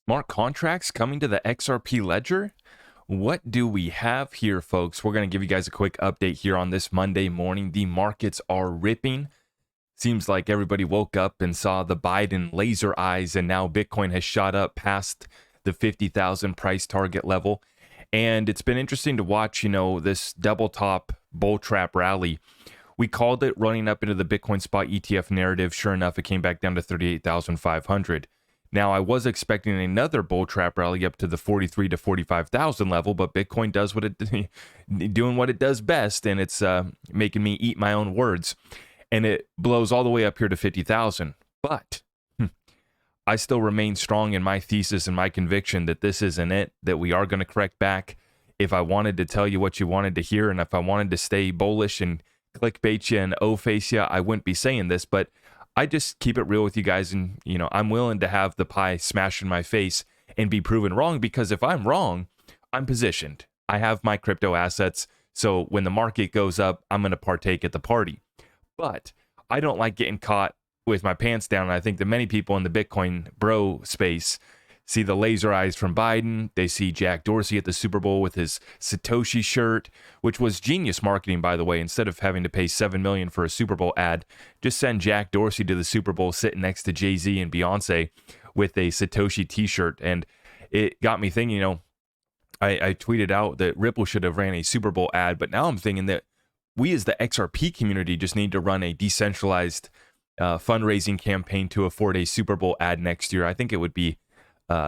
Smart contracts coming to the XRP ledger? What do we have here, folks? We're going to give you guys a quick update here on this Monday morning. The markets are ripping. Seems like everybody woke up and saw the Biden laser eyes, and now Bitcoin has shot up past the 50,000 price target level. And it's been interesting to watch, this double top bull trap rally. We called it running up into the Bitcoin spot ETF narrative. Sure enough, it came back down to 38,500. Now, I was expecting another bull trap rally up to the 43 to 45,000 level, but Bitcoin does doing what it does best, and it's making me eat my own words. And it blows all the way up here to 50,000. But I still remain strong in my thesis and my conviction that this isn't it, that we are going to correct back. If I wanted to tell you what you wanted to hear, and if I wanted to stay bullish and clickbait you and O-face you, I wouldn't be saying this, but I just keep it real with you guys, and I'm willing to have the pie smash in my face and be proven wrong, because if I'm wrong, I'm positioned. I have my crypto assets, so when the market goes up, I'm going to partake at the party. But I don't like getting caught with my pants down, and I think that many people in the Bitcoin bro space see the laser eyes from Biden. They see Jack Dorsey at the Super Bowl with his Satoshi shirt, which was genius marketing, by the way. Instead of having to pay $7 million for a Super Bowl ad, just send Jack Dorsey to the Super Bowl sitting next to Jay-Z and Beyonce with a Satoshi t-shirt. And it got me thinking, I tweeted out that Ripple should have ran a Super Bowl ad, but now I'm thinking that we as the XRP community just need to run a decentralized fundraising campaign to afford a Super Bowl ad next year. I think it would be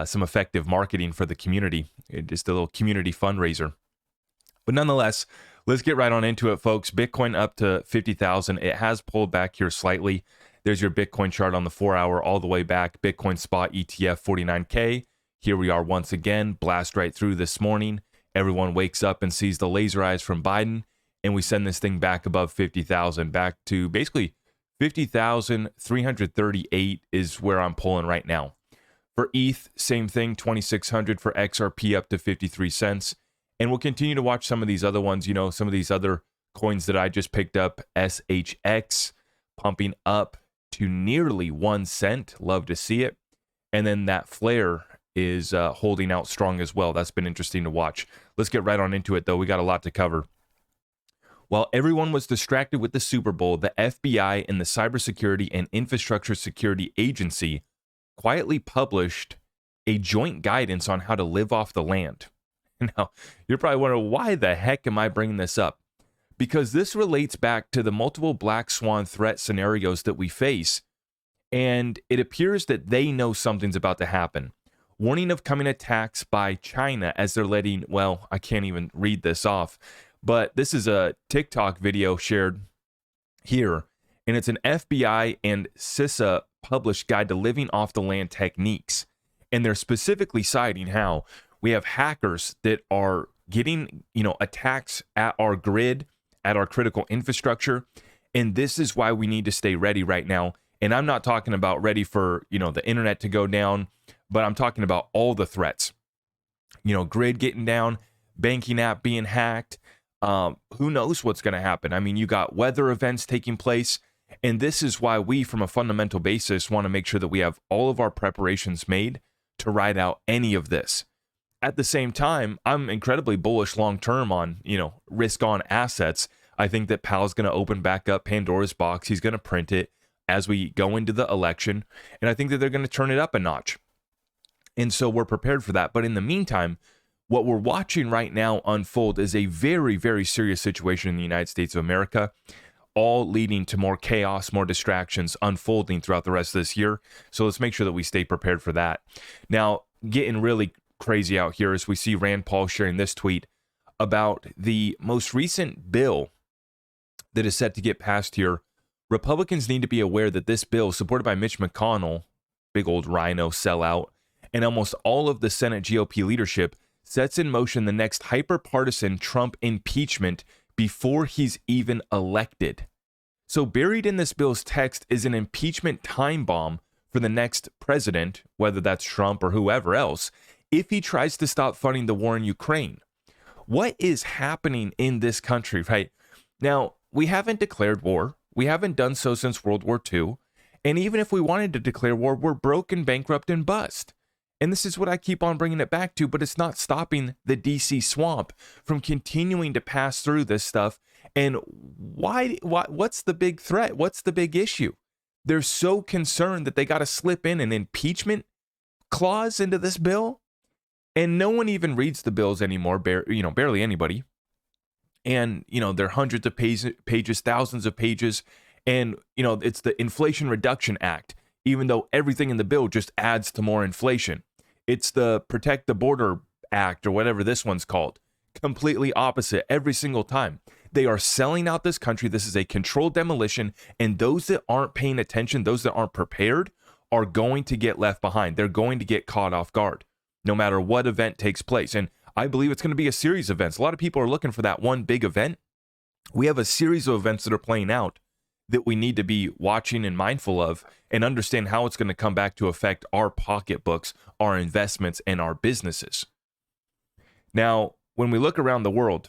some effective marketing for the community, just a little community fundraiser. But nonetheless, let's get right on into it, folks. Bitcoin up to 50,000. It has pulled back here slightly. There's your Bitcoin chart on the 4-hour all the way back. Bitcoin spot ETF 49K. Here we are once again, blast right through this morning. Everyone wakes up and sees the laser eyes from Biden, and we send this thing back above 50,000, back to basically 50,338 is where I'm pulling right now. For ETH, same thing, 2,600. For XRP, up to 53 cents. And we'll continue to watch some of these other ones, some of these other coins that I just picked up. SHX pumping up to nearly 1 cent. Love to see it. And then that Flare is holding out strong as well. That's been interesting to watch. Let's get right on into it, though. We got a lot to cover. While everyone was distracted with the Super Bowl, the FBI and the Cybersecurity and Infrastructure Security Agency quietly published a joint guidance on how to live off the land. Now, you're probably wondering, why the heck am I bringing this up? Because this relates back to the multiple black swan threat scenarios that we face, and it appears that they know something's about to happen. Warning of coming attacks by China as they're letting, well, I can't even read this off, but this is a TikTok video shared here, and it's an FBI and CISA published guide to living off the land techniques. And they're specifically citing how we have hackers that are getting, attacks at our grid, at our critical infrastructure. And this is why we need to stay ready right now. And I'm not talking about ready for, the internet to go down, but I'm talking about all the threats. Grid getting down, banking app being hacked. Who knows what's going to happen? I mean, you got weather events taking place. And this is why we, from a fundamental basis, want to make sure that we have all of our preparations made to ride out any of this. At the same time, I'm incredibly bullish long-term on, risk-on assets. I think that Powell's going to open back up Pandora's box. He's going to print it as we go into the election. And I think that they're going to turn it up a notch. And so we're prepared for that. But in the meantime, what we're watching right now unfold is a very, very serious situation in the United States of America, all leading to more chaos, more distractions unfolding throughout the rest of this year. So let's make sure that we stay prepared for that. Now, getting really crazy out here as we see Rand Paul sharing this tweet about the most recent bill that is set to get passed here. Republicans need to be aware that this bill, supported by Mitch McConnell, big old rhino sellout, and almost all of the Senate GOP leadership, sets in motion the next hyper-partisan Trump impeachment before he's even elected. So buried in this bill's text is an impeachment time bomb for the next president, whether that's Trump or whoever else, if he tries to stop funding the war in Ukraine. What is happening in this country, right? Now, we haven't declared war. We haven't done so since World War II. And even if we wanted to declare war, we're broke and bankrupt and bust. And this is what I keep on bringing it back to, but it's not stopping the DC swamp from continuing to pass through this stuff. And what's the big threat? What's the big issue? They're so concerned that they got to slip in an impeachment clause into this bill. And no one even reads the bills anymore, barely anybody. And, they're hundreds of pages, thousands of pages. And, it's the Inflation Reduction Act, even though everything in the bill just adds to more inflation. It's the Protect the Border Act, or whatever this one's called. Completely opposite every single time. They are selling out this country. This is a controlled demolition. And those that aren't paying attention, those that aren't prepared, are going to get left behind. They're going to get caught off guard, no matter what event takes place. And I believe it's going to be a series of events. A lot of people are looking for that one big event. We have a series of events that are playing out that we need to be watching and mindful of and understand how it's going to come back to affect our pocketbooks, our investments, and our businesses. Now, when we look around the world,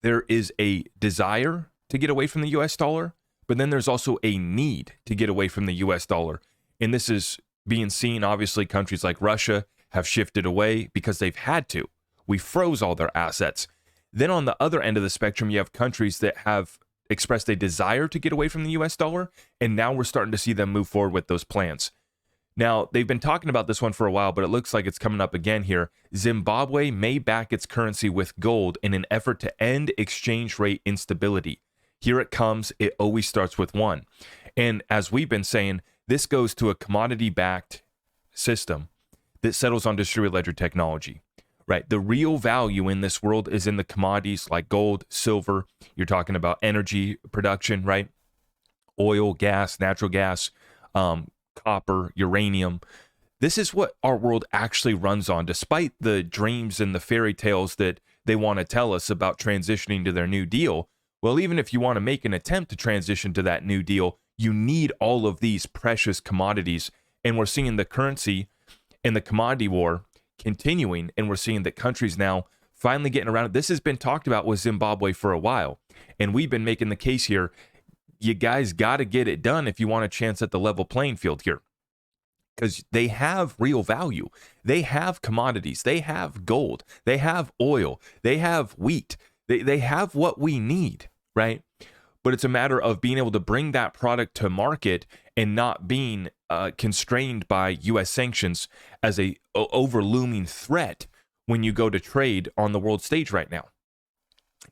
there is a desire to get away from the US dollar, but then there's also a need to get away from the US dollar. And this is being seen, obviously, countries like Russia have shifted away because they've had to. We froze all their assets. Then on the other end of the spectrum, you have countries that have expressed a desire to get away from the US dollar, and now we're starting to see them move forward with those plans. Now, they've been talking about this one for a while, but it looks like it's coming up again here. Zimbabwe may back its currency with gold in an effort to end exchange rate instability. Here it comes. It always starts with one. And as we've been saying, this goes to a commodity-backed system that settles on distributed ledger technology, right? The real value in this world is in the commodities like gold, silver. You're talking about energy production, right? Oil, gas, natural gas, copper, uranium. This is what our world actually runs on, despite the dreams and the fairy tales that they want to tell us about transitioning to their New Deal. Well, even if you want to make an attempt to transition to that New Deal, you need all of these precious commodities. And we're seeing the currency and the commodity war continuing, and we're seeing that countries now finally getting around it. This has been talked about with Zimbabwe for a while, and we've been making the case here. You guys got to get it done if you want a chance at the level playing field here, because they have real value. They have commodities. They have gold. They have oil. They have wheat. They have what we need, right? But it's a matter of being able to bring that product to market and not being constrained by U.S. sanctions as a overlooming threat when you go to trade on the world stage right now.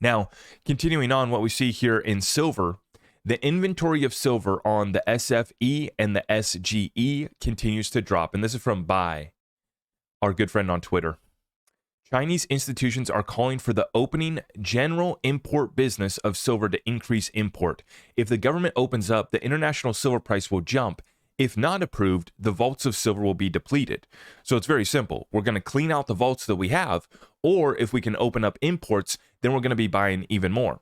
Now, continuing on, what we see here in silver, the inventory of silver on the SFE and the SGE continues to drop. And this is from Bai, our good friend on Twitter. Chinese institutions are calling for the opening general import business of silver to increase import. If the government opens up, the international silver price will jump. If not approved, the vaults of silver will be depleted. So it's very simple. We're going to clean out the vaults that we have, or if we can open up imports, then we're going to be buying even more.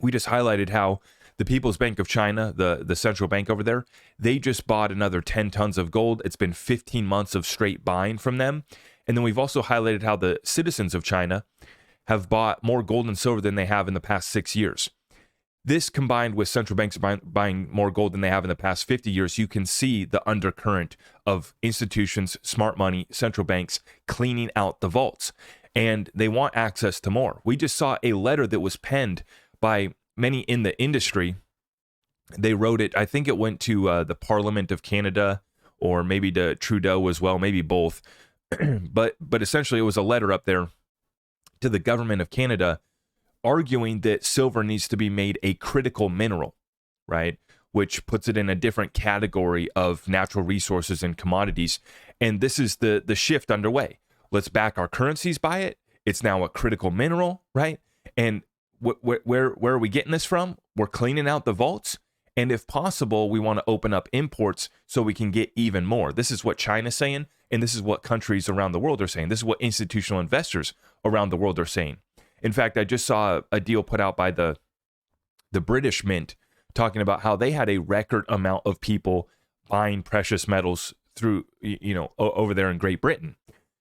We just highlighted how the People's Bank of China, the central bank over there, they just bought another 10 tons of gold. It's been 15 months of straight buying from them. And then we've also highlighted how the citizens of China have bought more gold and silver than they have in the past 6 years. This combined with central banks buying more gold than they have in the past 50 years, you can see the undercurrent of institutions, smart money, central banks cleaning out the vaults. And they want access to more. We just saw a letter that was penned by many in the industry. They wrote it, I think it went to the Parliament of Canada, or maybe to Trudeau as well, maybe both. but essentially it was a letter up there to the government of Canada arguing that silver needs to be made a critical mineral, right? Which puts it in a different category of natural resources and commodities. And this is the shift underway. Let's back our currencies by it. It's now a critical mineral, right? And where are we getting this from? We're cleaning out the vaults. And if possible, we want to open up imports so we can get even more. This is what China's saying, and this is what countries around the world are saying. This is what institutional investors around the world are saying. In fact, I just saw a deal put out by the British Mint talking about how they had a record amount of people buying precious metals through, over there in Great Britain.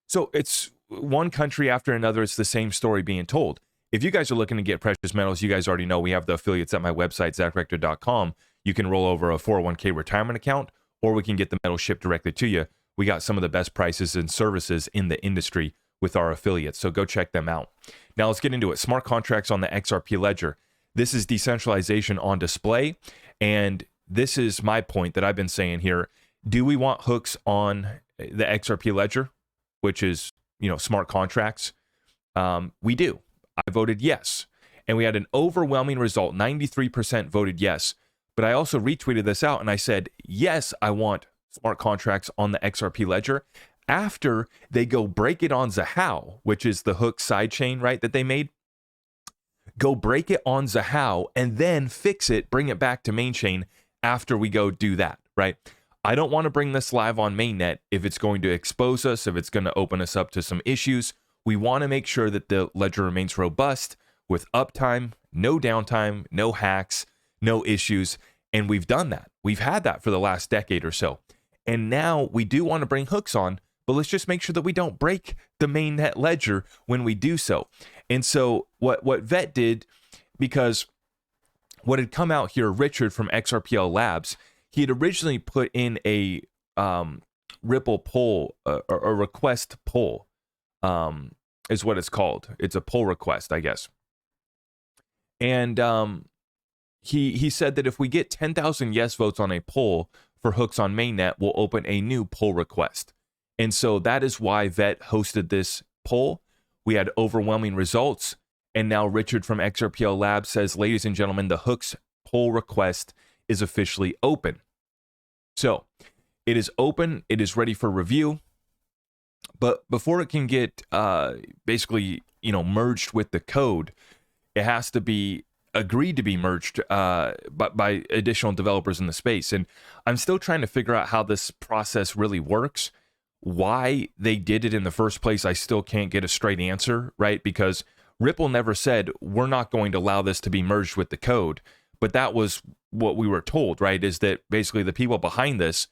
So it's one country after another. It's the same story being told. If you guys are looking to get precious metals, you guys already know we have the affiliates at my website, ZachRector.com. You can roll over a 401k retirement account, or we can get the metal shipped directly to you. we got some of the best prices and services in the industry with our affiliates. So go check them out. Now let's get into it. Smart contracts on the XRP ledger. This is decentralization on display. And this is my point that I've been saying here. Do we want hooks on the XRP ledger, which is, smart contracts? We do. I voted yes. And we had an overwhelming result. 93% voted yes. But I also retweeted this out and I said, yes, I want smart contracts on the XRP ledger after they go break it on Zahao, which is the hook sidechain, right, that they made. Go break it on Zahao and then fix it, bring it back to main chain after we go do that, right? I don't want to bring this live on mainnet if it's going to expose us, if it's going to open us up to some issues. We want to make sure that the ledger remains robust with uptime, no downtime, no hacks, no issues. And we've done that. We've had that for the last decade or so. And now we do want to bring hooks on, but let's just make sure that we don't break the mainnet ledger when we do so. And so what Vet did, because what had come out here, Richard from XRPL Labs, he had originally put in a Ripple poll, a request poll, is what it's called. It's a poll request, I guess. And he said that if we get 10,000 yes votes on a poll for hooks on mainnet, we'll open a new poll request. And so that is why Vet hosted this poll. We had overwhelming results. And now Richard from XRPL Labs says, ladies and gentlemen, the hooks poll request is officially open. So it is open. It is ready for review. But before it can get basically, merged with the code, it has to be agreed to be merged by additional developers in the space. And I'm still trying to figure out how this process really works. Why they did it in the first place, I still can't get a straight answer, right? Because Ripple never said, we're not going to allow this to be merged with the code. But that was what we were told, right? Is that basically the people behind this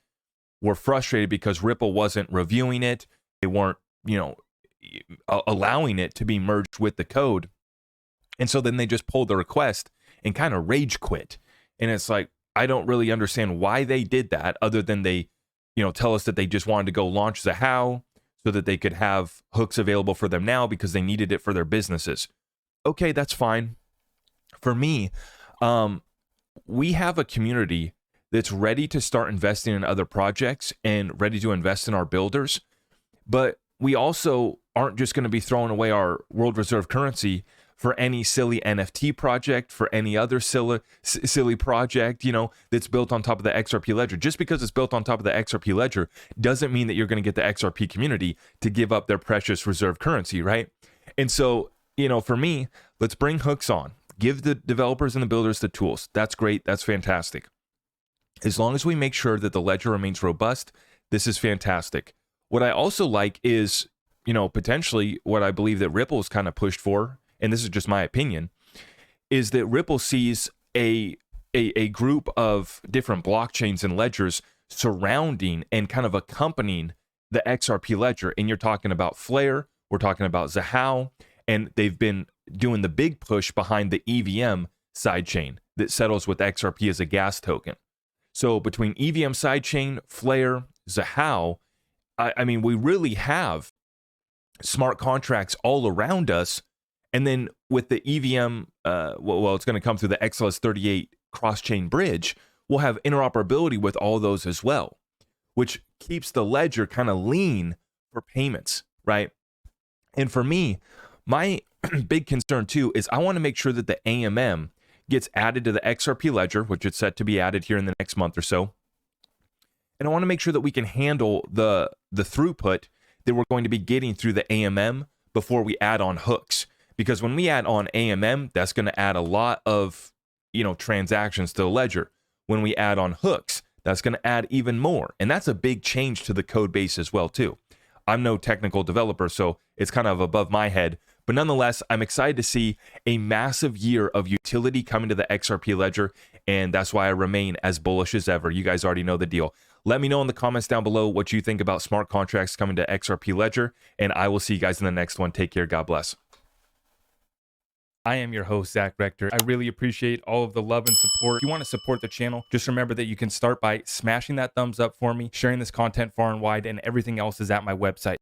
were frustrated because Ripple wasn't reviewing it. They weren't, allowing it to be merged with the code. And so then they just pulled the request and kind of rage quit. And it's like, I don't really understand why they did that, other than they, tell us that they just wanted to go launch Zahao so that they could have hooks available for them now because they needed it for their businesses. Okay, that's fine. For me, we have a community that's ready to start investing in other projects and ready to invest in our builders. But we also aren't just going to be throwing away our world reserve currency for any silly NFT project, for any other silly project, that's built on top of the XRP ledger. Just because it's built on top of the XRP ledger doesn't mean that you're going to get the XRP community to give up their precious reserve currency, right? And so, for me, let's bring hooks on. Give the developers and the builders the tools. That's great. That's fantastic. As long as we make sure that the ledger remains robust, this is fantastic. What I also like is, potentially what I believe that Ripple is kind of pushed for, and this is just my opinion, is that Ripple sees a group of different blockchains and ledgers surrounding and kind of accompanying the XRP ledger. And you're talking about Flare, we're talking about Zahao, and they've been doing the big push behind the EVM sidechain that settles with XRP as a gas token. So between EVM sidechain, Flare, Zahao, I mean, we really have smart contracts all around us. And then with the EVM, it's going to come through the XLS38 cross-chain bridge, we'll have interoperability with all those as well, which keeps the ledger kind of lean for payments, right? And for me, my big concern too is I want to make sure that the AMM gets added to the XRP ledger, which is set to be added here in the next month or so. And I want to make sure that we can handle the throughput that we're going to be getting through the AMM before we add on hooks. Because when we add on AMM, that's going to add a lot of, transactions to the ledger. When we add on hooks, that's going to add even more. And that's a big change to the code base as well, too. I'm no technical developer, so it's kind of above my head. But nonetheless, I'm excited to see a massive year of utility coming to the XRP ledger. And that's why I remain as bullish as ever. You guys already know the deal. Let me know in the comments down below what you think about smart contracts coming to XRP ledger. And I will see you guys in the next one. Take care. God bless. I am your host, Zach Rector. I really appreciate all of the love and support. If you want to support the channel, just remember that you can start by smashing that thumbs up for me, sharing this content far and wide, and everything else is at my website.